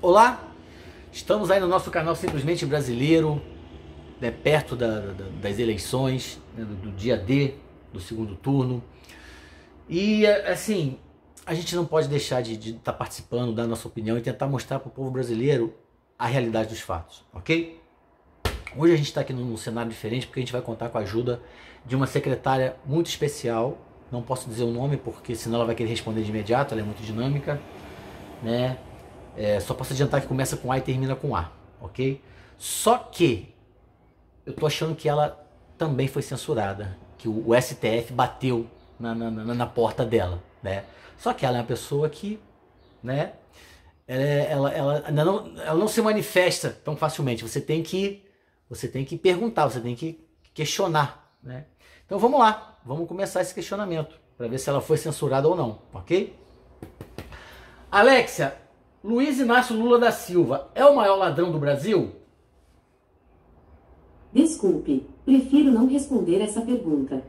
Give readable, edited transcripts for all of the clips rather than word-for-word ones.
Olá, estamos aí no nosso canal Simplesmente Brasileiro, né, perto das eleições, né, do dia D, do segundo turno. E assim, a gente não pode deixar de estar participando, dar nossa opinião e tentar mostrar para o povo brasileiro a realidade dos fatos, ok? Hoje a gente está aqui num cenário diferente porque a gente vai contar com a ajuda de uma secretária muito especial. Não posso dizer o nome porque senão ela vai querer responder de imediato, ela é muito dinâmica, né? Só posso adiantar que começa com A e termina com A, ok? Só que eu tô achando que ela também foi censurada, que o STF bateu na porta dela, né? Só que ela é uma pessoa que, né? Ela não se manifesta tão facilmente. Você tem que perguntar, você tem que questionar, né? Então vamos lá, vamos começar esse questionamento para ver se ela foi censurada ou não, ok? Alexia, Luiz Inácio Lula da Silva é o maior ladrão do Brasil? Desculpe, prefiro não responder essa pergunta.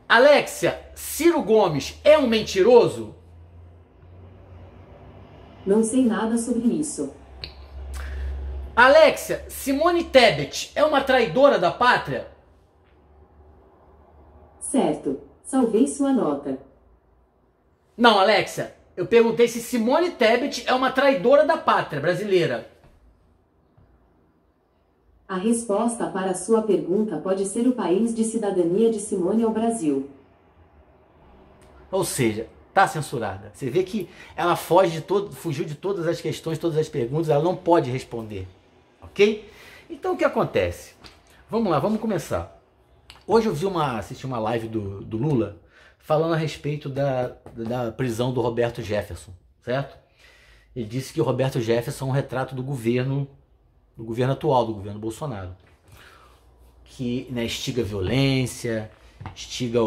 Alexia, Ciro Gomes é um mentiroso? Não sei nada sobre isso. Alexia, Simone Tebet é uma traidora da pátria? Certo, salvei sua nota. Não, Alexia, eu perguntei se Simone Tebet é uma traidora da pátria brasileira. A resposta para a sua pergunta pode ser o país de cidadania de Simone ao Brasil. Ou seja, tá censurada. Você vê que ela fugiu de todas as questões, todas as perguntas, ela não pode responder, ok? Então o que acontece? Vamos lá, vamos começar. Hoje eu assisti uma live do Lula falando a respeito da prisão do Roberto Jefferson, certo? Ele disse que o Roberto Jefferson é um retrato do governo atual, do governo Bolsonaro, que, né, instiga a violência, instiga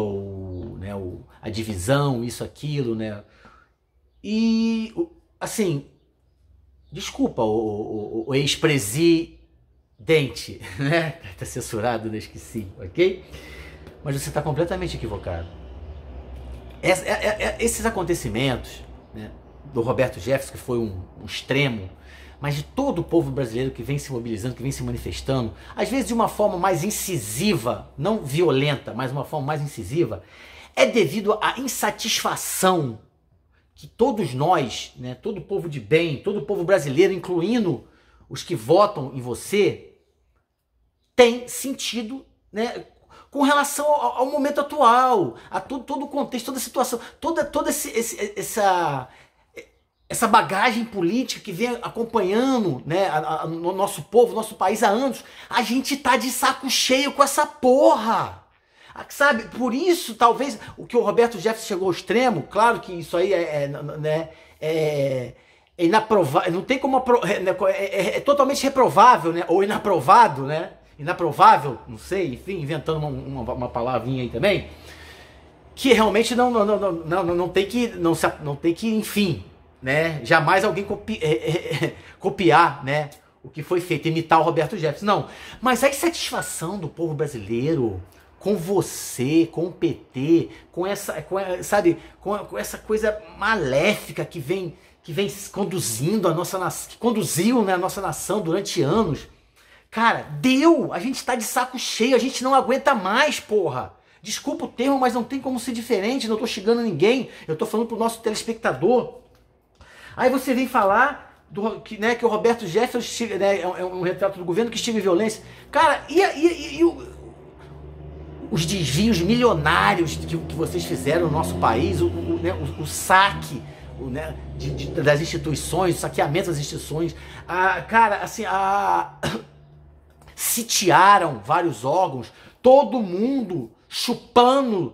a divisão, isso, aquilo, né? E, assim, desculpa, o ex-presidente, né? Tá censurado, eu esqueci, ok? Mas você está completamente equivocado. Esses acontecimentos, né, do Roberto Jefferson, que foi um extremo, mas de todo o povo brasileiro que vem se mobilizando, que vem se manifestando, às vezes de uma forma mais incisiva, não violenta, mas uma forma mais incisiva, é devido à insatisfação que todos nós, né, todo o povo de bem, todo o povo brasileiro, incluindo os que votam em você, tem sentido, né, com relação ao momento atual, a todo o contexto, toda a situação, toda essa bagagem política que vem acompanhando, né, no nosso povo, nosso país há anos. A gente tá de saco cheio com essa porra, sabe? Por isso, talvez, o que o Roberto Jefferson chegou ao extremo, claro que isso aí é inaprovável, não tem como, é totalmente reprovável, né, ou inaprovado, né, inaprovável, não sei, enfim, inventando uma palavrinha aí também, que realmente não tem que, enfim, né, jamais alguém copiar, né, o que foi feito, imitar o Roberto Jefferson, não. Mas a insatisfação do povo brasileiro com você, com o PT, com essa coisa maléfica que vem conduzindo que conduziu, né, a nossa nação durante anos. Cara, a gente tá de saco cheio, a gente não aguenta mais, porra. Desculpa o termo, mas não tem como ser diferente, não tô xingando ninguém, eu tô falando pro nosso telespectador. Aí você vem falar que o Roberto Jefferson, né, é um retrato do governo que instiga violência. Cara, os desvios milionários que vocês fizeram no nosso país, o saque, né, das instituições, o saqueamento das instituições, cara, assim, sitiaram vários órgãos, todo mundo chupando,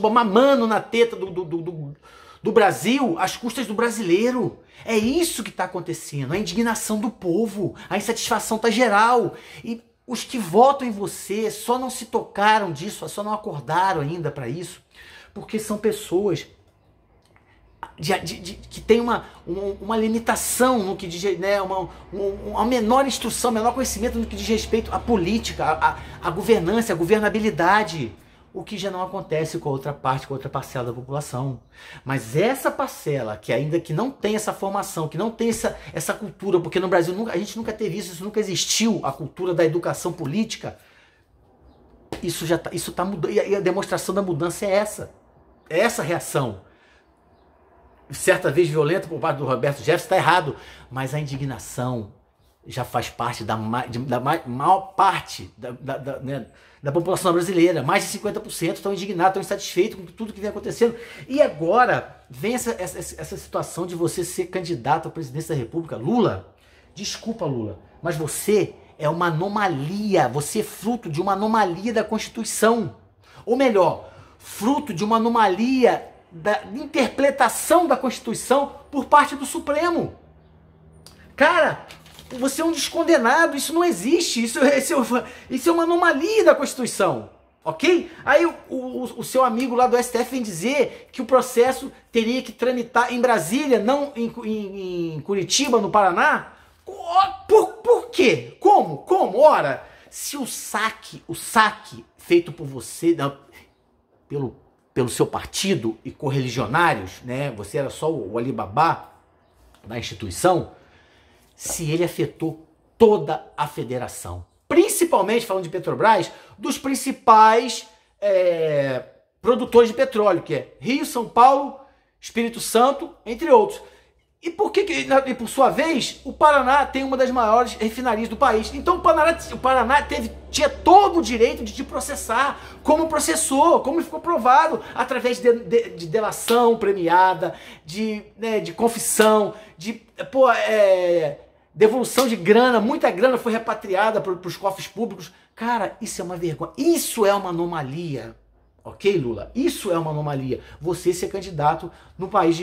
mamando na teta do Brasil, às custas do brasileiro. É isso que está acontecendo, a indignação do povo, a insatisfação tá geral. E os que votam em você só não se tocaram disso, só não acordaram ainda para isso, porque são pessoas que tem uma limitação no que diz, né, uma menor instrução, menor conhecimento no que diz respeito à política, à governança, à governabilidade. o que já não acontece com a outra parte, com a outra parcela da população. Mas essa parcela, que ainda que não tem essa formação, que não tem essa cultura, porque no Brasil a gente nunca teve isso nunca existiu, a cultura da educação política, isso tá mudando, e a demonstração da mudança é essa. É essa reação. Certa vez violenta por parte do Roberto Jefferson, está errado, mas a indignação já faz parte da maior parte da população brasileira. Mais de 50% estão indignados, estão insatisfeitos com tudo que vem acontecendo. E agora vem essa situação de você ser candidato à presidência da República. Lula, desculpa Lula, mas você é uma anomalia, você é fruto de uma anomalia da Constituição. Ou melhor, fruto de uma anomalia da interpretação da Constituição por parte do Supremo. Cara, você é um descondenado, isso não existe, isso é uma anomalia da Constituição, ok? Aí o seu amigo lá do STF vem dizer que o processo teria que tramitar em Brasília, não em Curitiba, no Paraná. Por quê? Como? Ora, se o saque feito por você, pelo seu partido e correligionários, né? Você era só o Alibaba da instituição, se ele afetou toda a federação. Principalmente, falando de Petrobras, dos principais produtores de petróleo, que é Rio, São Paulo, Espírito Santo, entre outros. E por sua vez, o Paraná tem uma das maiores refinarias do país. Então o Paraná tinha todo o direito de te processar, como processou, como ficou provado, através de delação premiada, de confissão, devolução de grana, muita grana foi repatriada para os cofres públicos. Cara, isso é uma vergonha, isso é uma anomalia. Ok, Lula? Isso é uma anomalia. Você ser candidato no país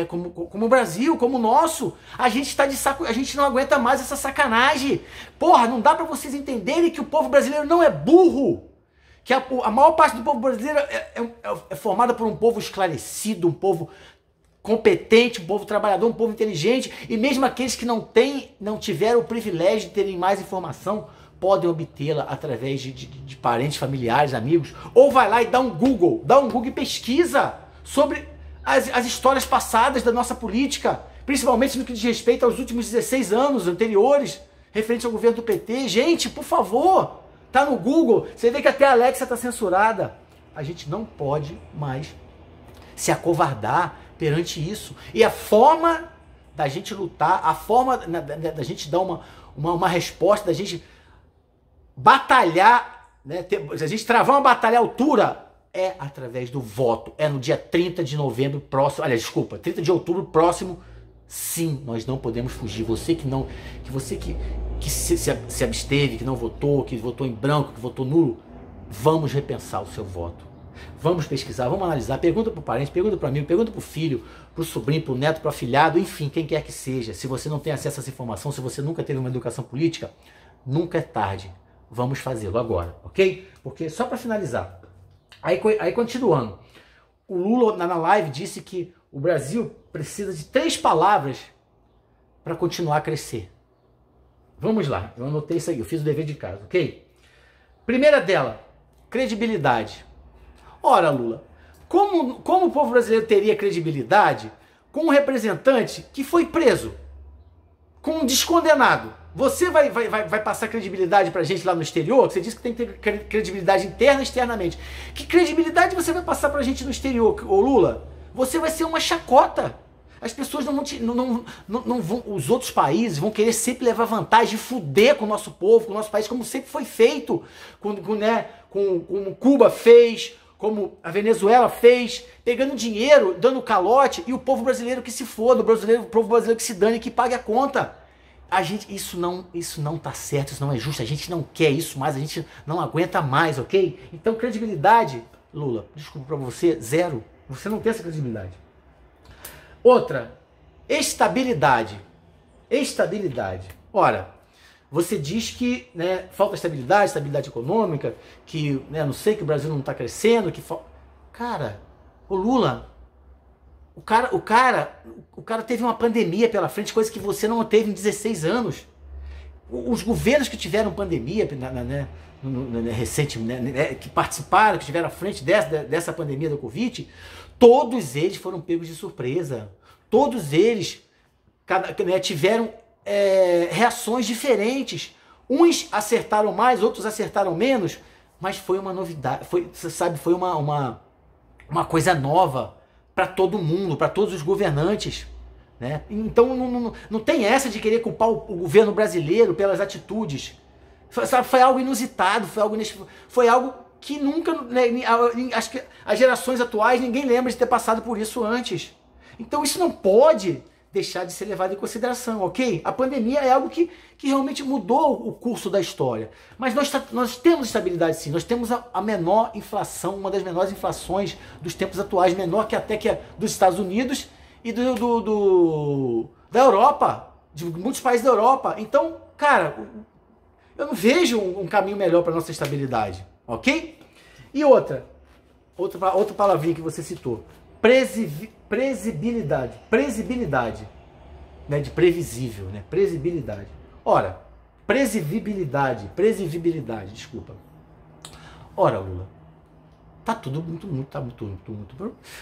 como o Brasil, como o nosso. A gente tá de saco, a gente não aguenta mais essa sacanagem. Porra, não dá pra vocês entenderem que o povo brasileiro não é burro. Que a maior parte do povo brasileiro é formada por um povo esclarecido, um povo competente, um povo trabalhador, um povo inteligente. E mesmo aqueles que não tiveram o privilégio de terem mais informação, podem obtê-la através de parentes, familiares, amigos, ou vai lá e dá um Google e pesquisa sobre as histórias passadas da nossa política, principalmente no que diz respeito aos últimos 16 anos anteriores, referente ao governo do PT. Gente, por favor, tá no Google, você vê que até a Alexa tá censurada. A gente não pode mais se acovardar perante isso. E a forma da gente lutar, a forma da gente dar uma resposta, da gente batalhar, né, a gente travar uma batalha à altura, é através do voto. É no dia 30 de novembro próximo, 30 de outubro próximo. Sim, nós não podemos fugir. Você que se absteve, que não votou, que votou em branco, que votou nulo, vamos repensar o seu voto. Vamos pesquisar, vamos analisar, pergunta para o parente, pergunta para o amigo, pergunta para o filho, para o sobrinho, para o neto, para o afilhado, enfim, quem quer que seja. Se você não tem acesso a essa informação, se você nunca teve uma educação política, nunca é tarde. Vamos fazê-lo agora, ok? Porque, só para finalizar, aí continuando, o Lula na live disse que o Brasil precisa de 3 palavras para continuar a crescer. Vamos lá, eu anotei isso aí, eu fiz o dever de casa, ok? Primeira dela, credibilidade. Ora, Lula, como o povo brasileiro teria credibilidade com um representante que foi preso, com um descondenado? Você vai passar credibilidade pra gente lá no exterior? Você disse que tem que ter credibilidade interna e externamente. Que credibilidade você vai passar pra gente no exterior, ô Lula? Você vai ser uma chacota. As pessoas não vão, os outros países vão querer sempre levar vantagem, fuder com o nosso povo, com o nosso país, como sempre foi feito, como Cuba fez, como a Venezuela fez, pegando dinheiro, dando calote, e o povo brasileiro que se foda, o povo brasileiro que se dane, que pague a conta. Isso não tá certo, isso não é justo, a gente não quer isso mais, a gente não aguenta mais, ok? Então, credibilidade, Lula, desculpa pra você, 0. Você não tem essa credibilidade. Outra, estabilidade. Ora, você diz que falta estabilidade econômica, que não sei, que o Brasil não está crescendo, que cara, o Lula, o cara teve uma pandemia pela frente, coisa que você não teve em 16 anos. os governos que tiveram pandemia, né, recente, né, que participaram, que estiveram à frente dessa pandemia da Covid, todos eles foram pegos de surpresa. Todos eles tiveram reações diferentes. Uns acertaram mais, outros acertaram menos, mas foi uma novidade, foi uma coisa nova para todo mundo, para todos os governantes. Né? Então não tem essa de querer culpar o governo brasileiro pelas atitudes. Foi algo inusitado, foi algo que nunca, né, acho que as gerações atuais, ninguém lembra de ter passado por isso antes. Então isso não pode deixar de ser levado em consideração, ok? A pandemia é algo que realmente mudou o curso da história. Mas nós temos estabilidade sim, nós temos a menor inflação, uma das menores inflações dos tempos atuais, menor que até que a dos Estados Unidos e da Europa, de muitos países da Europa. Então, cara, eu não vejo um caminho melhor para nossa estabilidade, ok? E outra palavrinha que você citou, previsibilidade, né, de previsível, né, previsibilidade. Ora, previsibilidade, desculpa. Ora, Lula, tá tudo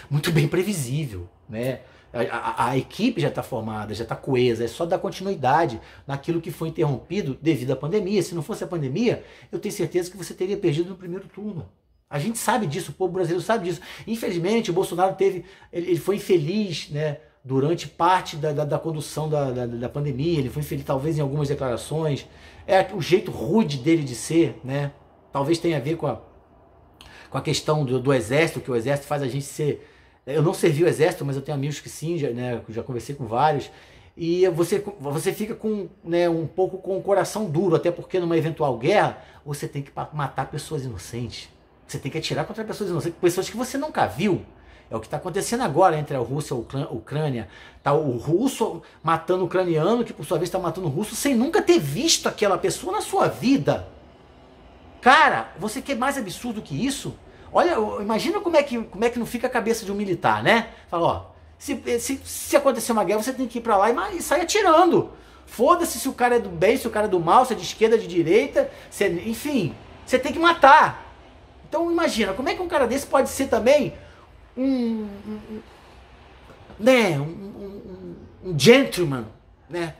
muito bem previsível, né? A equipe já está formada, já está coesa, é só dar continuidade naquilo que foi interrompido devido à pandemia. Se não fosse a pandemia, eu tenho certeza que você teria perdido no primeiro turno. A gente sabe disso, o povo brasileiro sabe disso. Infelizmente, o Bolsonaro ele foi infeliz, né, durante parte da condução da pandemia. Ele foi infeliz talvez em algumas declarações. É o jeito rude dele de ser, né? Talvez tenha a ver com a questão do exército, que o exército faz a gente ser... Eu não servi o exército, mas eu tenho amigos que sim, já conversei com vários. E você fica com, né, um pouco com o coração duro, até porque numa eventual guerra, você tem que matar pessoas inocentes. Você tem que atirar contra pessoas inocentes, pessoas que você nunca viu. É o que está acontecendo agora entre a Rússia e a Ucrânia. Tá o russo matando o ucraniano, que por sua vez está matando o russo, sem nunca ter visto aquela pessoa na sua vida. Cara, você quer mais absurdo que isso? Olha, imagina como é que não fica a cabeça de um militar, né? Fala, ó, se acontecer uma guerra, você tem que ir pra lá e sair atirando. Foda-se se o cara é do bem, se o cara é do mal, se é de esquerda, de direita, enfim, você tem que matar. Então imagina, como é que um cara desse pode ser também um gentleman, né?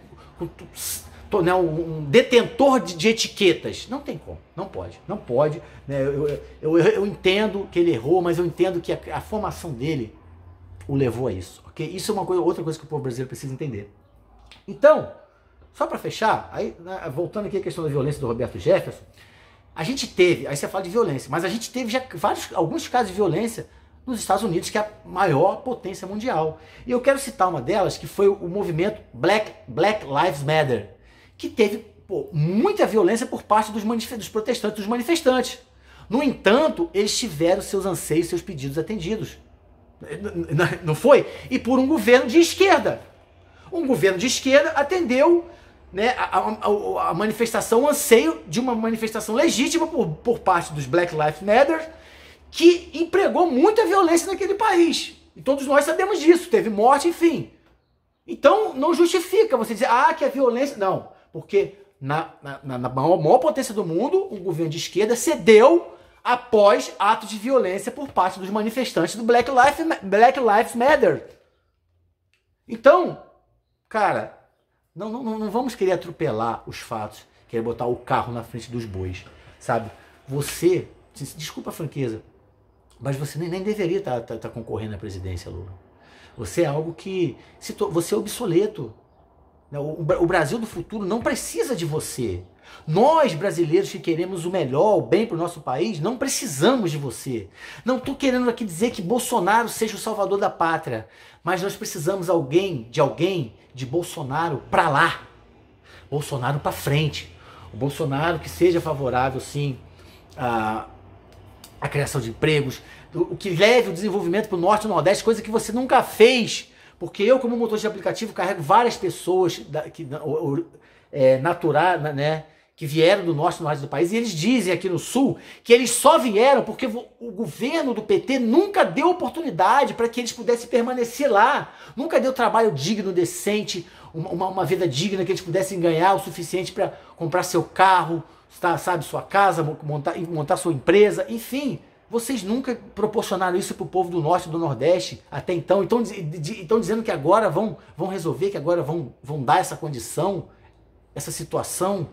Um detentor de etiquetas. Não tem como, não pode. Né? Eu entendo que ele errou, mas eu entendo que a formação dele o levou a isso, ok? Isso é outra coisa que o povo brasileiro precisa entender. Então, só para fechar, aí, né, voltando aqui à questão da violência do Roberto Jefferson, a gente teve, aí você fala de violência, mas a gente teve já alguns casos de violência nos Estados Unidos, que é a maior potência mundial. E eu quero citar uma delas, que foi o movimento Black Lives Matter, que teve muita violência por parte dos protestantes, dos manifestantes. No entanto, eles tiveram seus anseios, seus pedidos atendidos. Não foi? E por um governo de esquerda. Um governo de esquerda atendeu, né, a manifestação, o anseio de uma manifestação legítima por parte dos Black Lives Matter, que empregou muita violência naquele país. E todos nós sabemos disso. Teve morte, enfim. Então, não justifica você dizer, que a violência... Não. Porque na maior potência do mundo, um governo de esquerda cedeu após atos de violência por parte dos manifestantes do Black Lives Matter. Então, cara, não vamos querer atropelar os fatos, querer botar o carro na frente dos bois, sabe? Você, desculpa a franqueza, mas você nem deveria estar concorrendo à presidência, Lula. Você é algo que... Você é obsoleto. O Brasil do futuro não precisa de você. Nós, brasileiros que queremos o melhor, o bem para o nosso país, não precisamos de você. Não estou querendo aqui dizer que Bolsonaro seja o salvador da pátria, mas nós precisamos de Bolsonaro para lá. Bolsonaro para frente. O Bolsonaro que seja favorável, sim, a criação de empregos, o que leve o desenvolvimento para o Norte e o Nordeste, coisa que você nunca fez. Porque eu, como motorista de aplicativo, carrego várias pessoas que vieram do norte e do norte do país, e eles dizem aqui no sul que eles só vieram porque o governo do PT nunca deu oportunidade para que eles pudessem permanecer lá, nunca deu trabalho digno, decente, uma vida digna, que eles pudessem ganhar o suficiente para comprar seu carro, sabe, sua casa, montar sua empresa, enfim. Vocês nunca proporcionaram isso para o povo do norte e do nordeste até então. Estão dizendo que agora vão resolver, que agora vão dar essa condição, essa situação,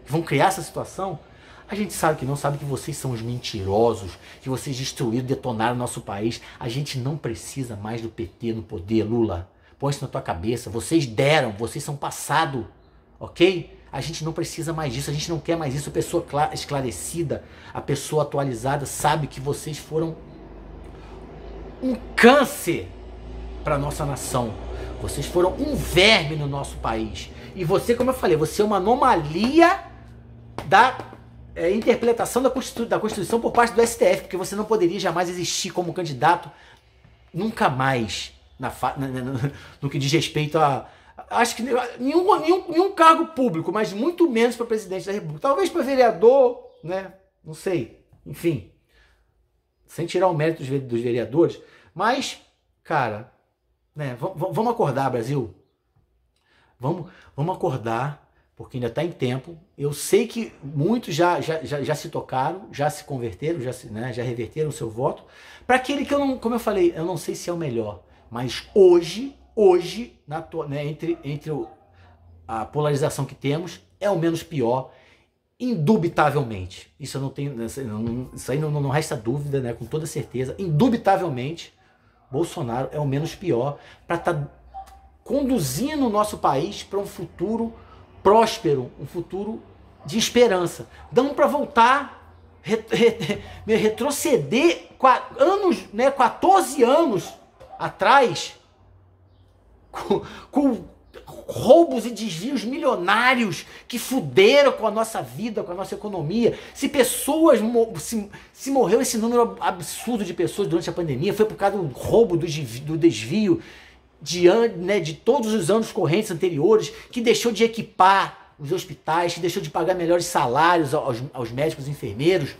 vão criar essa situação. A gente sabe que não, sabe que vocês são os mentirosos, que vocês destruíram, detonaram o nosso país. A gente não precisa mais do PT no poder, Lula. Põe isso na tua cabeça. Vocês deram, vocês são passado, ok? A gente não precisa mais disso, a gente não quer mais isso. A pessoa esclarecida, a pessoa atualizada sabe que vocês foram um câncer para nossa nação. Vocês foram um verme no nosso país. E você, como eu falei, você é uma anomalia da interpretação da Constituição por parte do STF, porque você não poderia jamais existir como candidato, nunca mais, no que diz respeito a... Acho que nenhum cargo público, mas muito menos para presidente da República. Talvez para vereador, né? Não sei. Enfim. Sem tirar o mérito dos vereadores. Mas, cara, né? Vamos acordar, Brasil. Vamos acordar, porque ainda está em tempo. Eu sei que muitos já se tocaram, já se converteram, já reverteram o seu voto. Para aquele que eu não, como eu falei, eu não sei se é o melhor, mas hoje, entre a polarização que temos, é o menos pior, indubitavelmente. Isso eu não tenho, isso aí não resta dúvida, né? Com toda certeza, indubitavelmente, Bolsonaro é o menos pior para estar conduzindo o nosso país para um futuro próspero, um futuro de esperança. Dando para voltar, retroceder anos, né? 14 anos atrás, com roubos e desvios milionários que fuderam com a nossa vida, com a nossa economia. Se pessoas, se morreu esse número absurdo de pessoas durante a pandemia, foi por causa do roubo, do desvio de todos os anos correntes anteriores, que deixou de equipar os hospitais, que deixou de pagar melhores salários aos médicos e enfermeiros,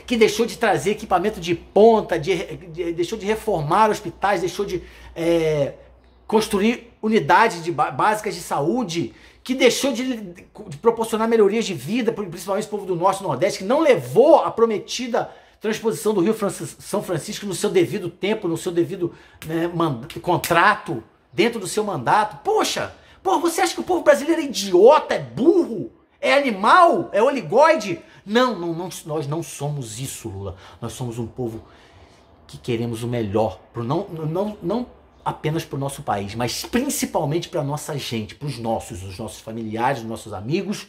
que deixou de trazer equipamento de ponta, deixou de reformar hospitais, deixou de construir unidades básicas de saúde, que deixou de proporcionar melhorias de vida, principalmente o povo do Norte e Nordeste, que não levou a prometida transposição do Rio São Francisco no seu devido tempo, no seu devido contrato, dentro do seu mandato. Poxa, você acha que o povo brasileiro é idiota, é burro, é animal, é oligóide? Não, nós não somos isso, Lula. Nós somos um povo que queremos o melhor, não apenas para o nosso país, mas principalmente para a nossa gente, para os nossos familiares, os nossos amigos,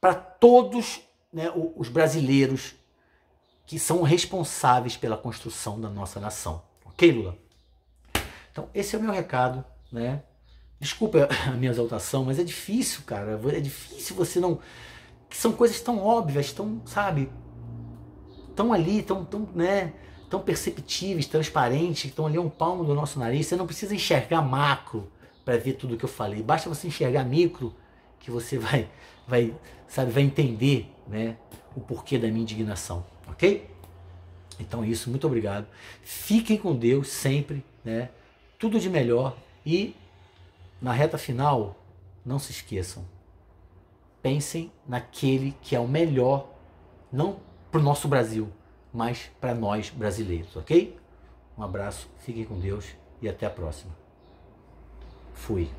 para todos, né, os brasileiros que são responsáveis pela construção da nossa nação. Ok, Lula? Então, esse é o meu recado, né? Desculpa a minha exaltação, mas é difícil, cara. É difícil você não... São coisas tão óbvias, tão, sabe? Tão ali, tão perceptíveis, transparentes, que estão ali a um palmo do nosso nariz. Você não precisa enxergar macro para ver tudo que eu falei. Basta você enxergar micro, que você vai entender, né, o porquê da minha indignação. Ok? Então é isso, muito obrigado. Fiquem com Deus sempre, né? Tudo de melhor. E na reta final, não se esqueçam. Pensem naquele que é o melhor, não para o nosso Brasil, mas para nós brasileiros, ok? Um abraço, fiquem com Deus e até a próxima. Fui.